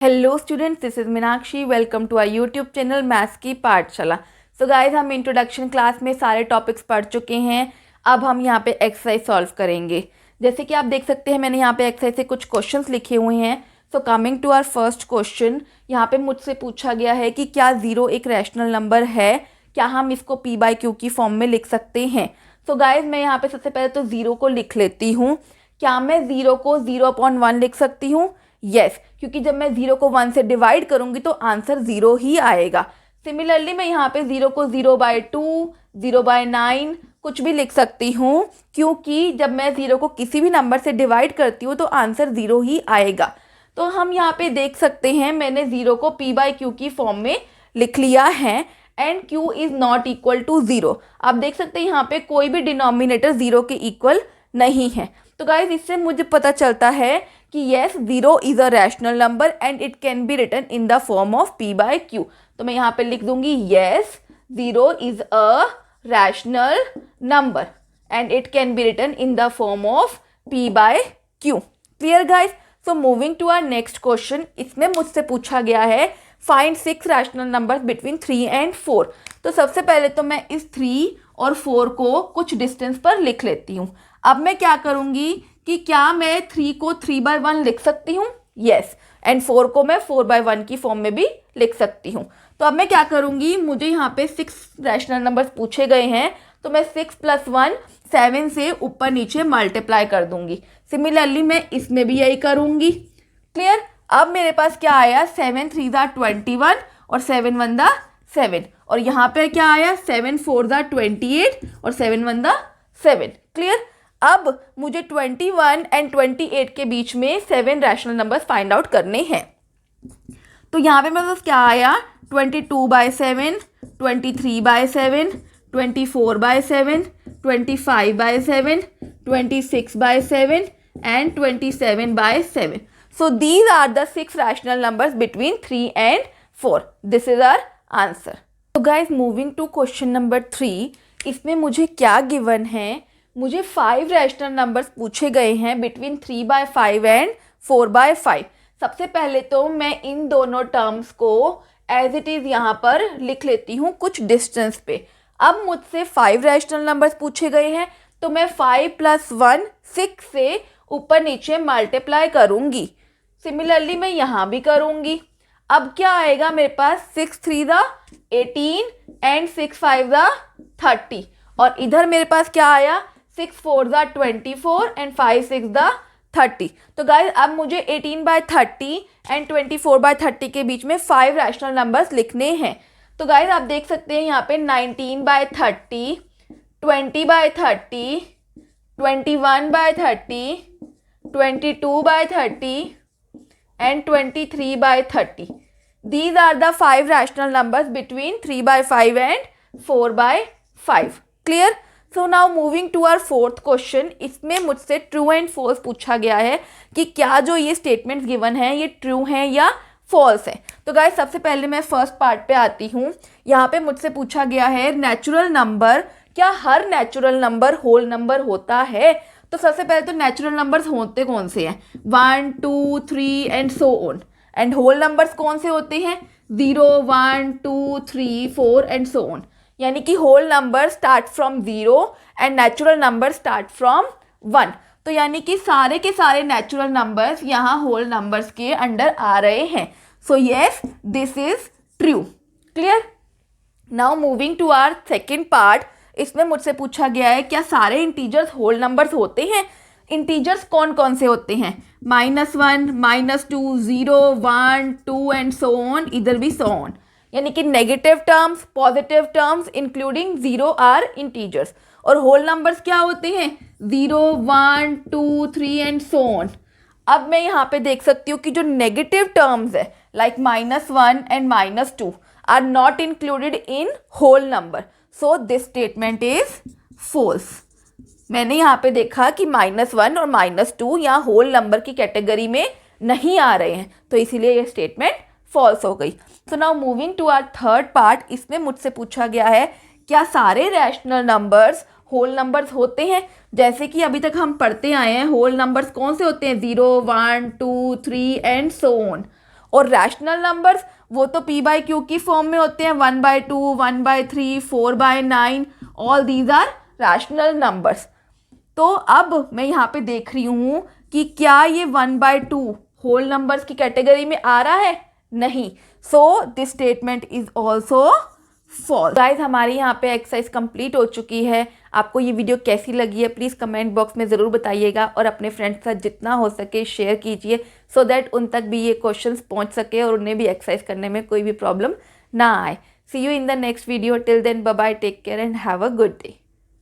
Hello students, this is Meenakshi. Welcome to our YouTube channel maths की पाठशाला। So guys, हम introduction class में सारे टॉपिक्स पढ़ चुके हैं। अब हम यहाँ पे एक्सरसाइज सॉल्व करेंगे। जैसे कि आप देख सकते हैं, मैंने यहाँ पे एक्सरसाइज से कुछ क्वेश्चंस लिखे हुए हैं। So coming to our first question, यहाँ पे मुझसे पूछा गया है कि क्या ज़ीरो एक रैशनल नंबर है, क्या हम इसको पी बाई क्यू की फॉर्म में लिख सकते हैं। सो गाइज, मैं यहाँ पे सबसे पहले तो ज़ीरो को लिख लेती हूँ। क्या मैं ज़ीरो को 0/1 लिख सकती हूँ? यस, क्योंकि जब मैं 0 को 1 से डिवाइड करूंगी तो आंसर 0 ही आएगा। सिमिलरली मैं यहाँ पे 0 को 0/2, 0/9 कुछ भी लिख सकती हूँ, क्योंकि जब मैं 0 को किसी भी नंबर से डिवाइड करती हूँ तो आंसर 0 ही आएगा। तो हम यहाँ पे देख सकते हैं, मैंने 0 को p बाई क्यू की फॉर्म में लिख लिया है and q is not equal to 0। आप देख सकते हैं यहाँ पे कोई भी डिनोमिनेटर 0 के इक्वल नहीं है। तो गाइज, इससे मुझे पता चलता है कि yes, 0 is a rational number and it can be written in the form of p by Q. तो मैं यहाँ पे लिख दूंगी yes, 0 is a rational number and it can be written in the form of p by Q. Clear guys? So moving to our next question, इसमें मुझसे पूछा गया है find 6 rational numbers between 3 and 4। तो सबसे पहले तो मैं इस 3 और 4 को कुछ डिस्टेंस पर लिख लेती हूँ। अब मैं क्या करूँगी कि क्या मैं 3 को 3/1 लिख सकती हूँ? यस, एंड 4 को मैं 4/1 की फॉर्म में भी लिख सकती हूँ। तो अब मैं क्या करूँगी, मुझे यहाँ पे 6 रैशनल नंबर्स पूछे गए हैं, तो मैं 6 + 1 7 से ऊपर नीचे मल्टीप्लाई कर दूंगी। सिमिलरली मैं इसमें भी यही करूँगी। क्लियर? अब मेरे पास क्या आया, 7 3 दा 21 और 7 1 दा 7, और यहाँ पे क्या आया, 7 4 दा 28 और 7 1 दा 7। क्लियर? अब मुझे 21 एंड 28 के बीच में 7 रैशनल नंबर्स फाइंड आउट करने हैं। तो यहाँ पे मेरे पास क्या आया, 22/7, 23/7, 24/7, 25/7, 26/7 and 27/7. So these are the 6 rational numbers between 3 and 4. This is our answer. So guys, moving to question number 3. इसमें मुझे क्या गिवन है, मुझे 5 रैशनल नंबर्स पूछे गए हैं बिटवीन 3/5 एंड 4/5। सबसे पहले तो मैं इन दोनों टर्म्स को एज इट इज़ यहाँ पर लिख लेती हूँ कुछ डिस्टेंस पे। अब मुझसे 5 रैशनल नंबर्स पूछे गए हैं, तो मैं 5 + 1 6 से ऊपर नीचे मल्टीप्लाई करूँगी। सिमिलरली मैं यहाँ भी करूँगी। अब क्या आएगा मेरे पास, 6 3 दा 18 एंड 6 5 दा 30, और इधर मेरे पास क्या आया, 6 4 दा 24 एंड 5 6 दा 30। तो गाइज, अब मुझे 18/30 एंड 24/30 के बीच में 5 रैशनल नंबर्स लिखने हैं। तो गाइज, आप देख सकते हैं यहाँ पे 19/30, 20/30, 21/30, 22/30 and 23/30. These are the 5 rational numbers between 3/5 and 4/5. Clear? So now moving to our fourth question. इसमें मुझसे ट्रू एंड फॉल्स पूछा गया है कि क्या जो ये स्टेटमेंट्स गिवन है ये ट्रू हैं या फॉल्स है। तो गाइस, सबसे पहले मैं फर्स्ट पार्ट पे आती हूँ। यहाँ पे मुझसे पूछा गया है नेचुरल नंबर, क्या हर नेचुरल नंबर होल नंबर होता है। तो सबसे पहले तो नेचुरल नंबर्स होते कौन से हैं, 1 2 3 and so on. And whole numbers कौन से होते हैं, 0 1 2 3 4 एंड सो ऑन। यानी कि whole number start from 0 and natural number start from 1। तो यानी कि सारे के सारे नेचुरल नंबर्स यहाँ होल नंबर्स के अंडर आ रहे हैं। So yes, this is true. Clear? Now moving to our second part, इसमें मुझसे पूछा गया है क्या सारे इंटीजर्स होल नंबर्स होते हैं। इंटीजर्स कौन कौन से होते हैं, -1 -2 0 1 2 एंड सो ऑन, इधर भी सो ऑन। यानी कि negative terms, positive terms including 0 are integers. और होल नंबर्स क्या होते हैं, 0 1 2 3 एंड सो ऑन। अब मैं यहाँ पे देख सकती हूँ कि जो नेगेटिव टर्म्स है like -1 and -2 are not included in whole number. So this statement is false. मैंने यहाँ पे देखा कि -1 और -2 यहाँ होल नंबर की कैटेगरी में नहीं आ रहे हैं, तो इसीलिए ये स्टेटमेंट फॉल्स हो गई। So now moving to our third part, इसमें मुझसे पूछा गया है क्या सारे रैशनल नंबर्स होल नंबर्स होते हैं। जैसे कि अभी तक हम पढ़ते आए हैं, होल नंबर्स कौन से होते हैं, 0 1 2 3 एंड सो ऑन। और रैशनल नंबर्स वो तो p बाई क्यू की फॉर्म में होते हैं, 1/2, 1/3, 4/9, all these are rational numbers. तो अब मैं यहाँ पे देख रही हूँ कि क्या ये 1/2 होल नंबर्स की कैटेगरी में आ रहा है, नहीं, so this statement is also false. Guys हमारी यहाँ पे एक्सरसाइज कंप्लीट हो चुकी है। आपको ये वीडियो कैसी लगी है प्लीज़ कमेंट बॉक्स में ज़रूर बताइएगा और अपने फ्रेंड्स के साथ जितना हो सके शेयर कीजिए सो दैट उन तक भी ये क्वेश्चंस पहुँच सके और उन्हें भी एक्सरसाइज करने में कोई भी प्रॉब्लम ना आए। See you in the next video, till then bye bye, take care and have a good day.